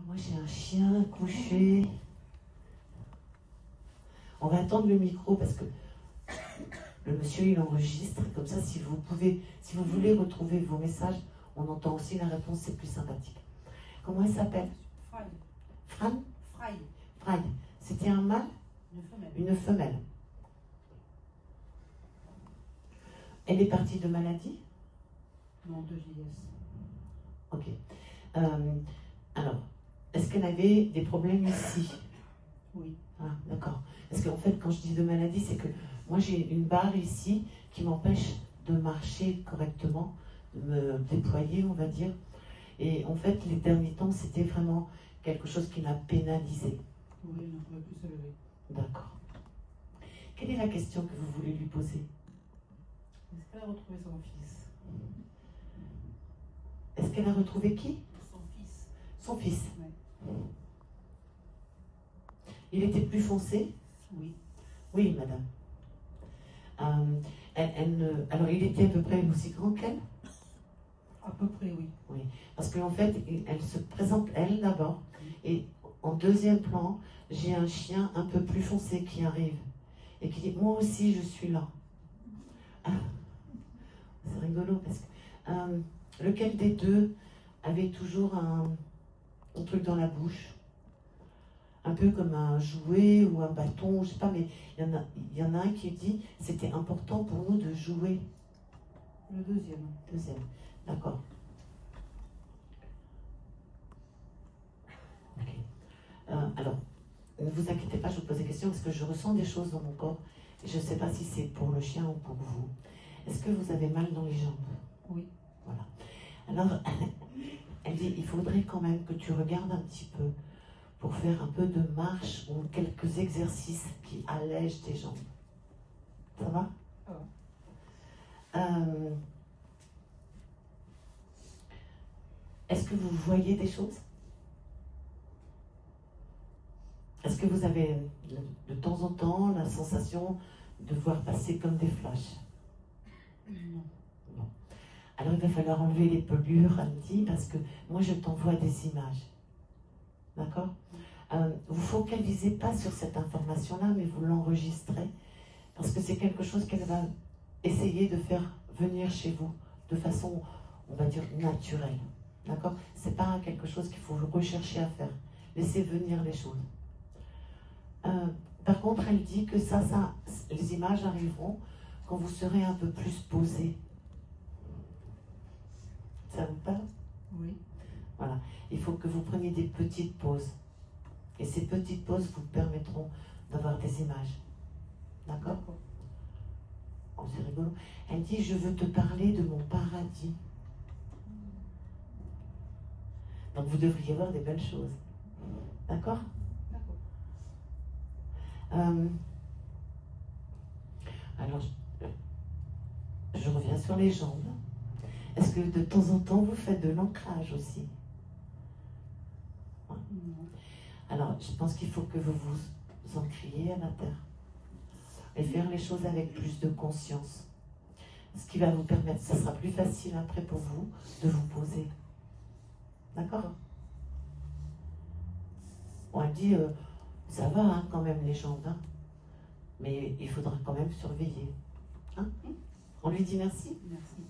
Moi j'ai un chien couché. On va attendre le micro parce que le monsieur il enregistre. Comme ça, si vous voulez retrouver vos messages, on entend aussi la réponse, c'est plus sympathique. Comment elle s'appelle? Fry. Fran? Fry. Fry. C'était un mâle? Une femelle. Une femelle. Elle est partie de maladie? Non, de vieillesse. Ok. Alors, est-ce qu'elle avait des problèmes ici? Oui. Ah, d'accord. Parce qu'en fait, quand je dis de maladie, c'est que moi j'ai une barre ici qui m'empêche de marcher correctement, de me déployer, on va dire. Et en fait, les derniers temps, c'était vraiment quelque chose qui m'a pénalisé. Oui, elle ne pouvait plus se lever. D'accord. Quelle est la question que vous voulez lui poser? Est-ce qu'elle a retrouvé son fils? Est-ce qu'elle a retrouvé qui? Son fils. Son fils. Oui. Il était plus foncé? Oui. Oui, madame. Alors, il était à peu près aussi grand qu'elle? À peu près, oui. Oui. Parce qu'en fait, elle se présente, elle, d'abord. Et en deuxième plan, j'ai un chien un peu plus foncé qui arrive. Et qui dit, moi aussi, je suis là. Ah, c'est rigolo parce que lequel des deux avait toujours un truc dans la bouche? Un peu comme un jouet ou un bâton, je sais pas, mais il y en a un qui dit c'était important pour nous de jouer. Le deuxième. Deuxième, d'accord. Ok. Alors, ne vous inquiétez pas, je vous pose des questions parce que je ressens des choses dans mon corps et je ne sais pas si c'est pour le chien ou pour vous. Est-ce que vous avez mal dans les jambes? Oui. Voilà. Alors, elle dit il faudrait quand même que tu regardes un petit peu pour faire un peu de marche ou quelques exercices qui allègent tes jambes. Ça va? Ça va. Est-ce que vous voyez des choses? Est-ce que vous avez de temps en temps la sensation de voir passer comme des flashs? Non. Non. Alors il va falloir enlever les pelures, elle dit, parce que moi je t'envoie des images. D'accord? Vous focalisez pas sur cette information-là, mais vous l'enregistrez, parce que c'est quelque chose qu'elle va essayer de faire venir chez vous de façon, on va dire, naturelle. D'accord? C'est pas quelque chose qu'il faut rechercher à faire. Laissez venir les choses. Par contre, elle dit que les images arriveront quand vous serez un peu plus posé. Ça vous parle? Oui. Voilà. Il faut que vous preniez des petites pauses. Et ces petites pauses vous permettront d'avoir des images. D'accord? Oh, c'est rigolo. Elle dit, je veux te parler de mon paradis. Donc vous devriez voir des belles choses. D'accord? Alors, je reviens sur les jambes. Est-ce que de temps en temps, vous faites de l'ancrage aussi? Ouais. Alors, je pense qu'il faut que vous vous ancriez à la terre et faire les choses avec plus de conscience. Ce qui va vous permettre, ça sera plus facile après pour vous de vous poser. D'accord? On a dit, ça va hein, quand même les jambes, hein, mais il faudra quand même surveiller. Hein? On lui dit merci? Merci.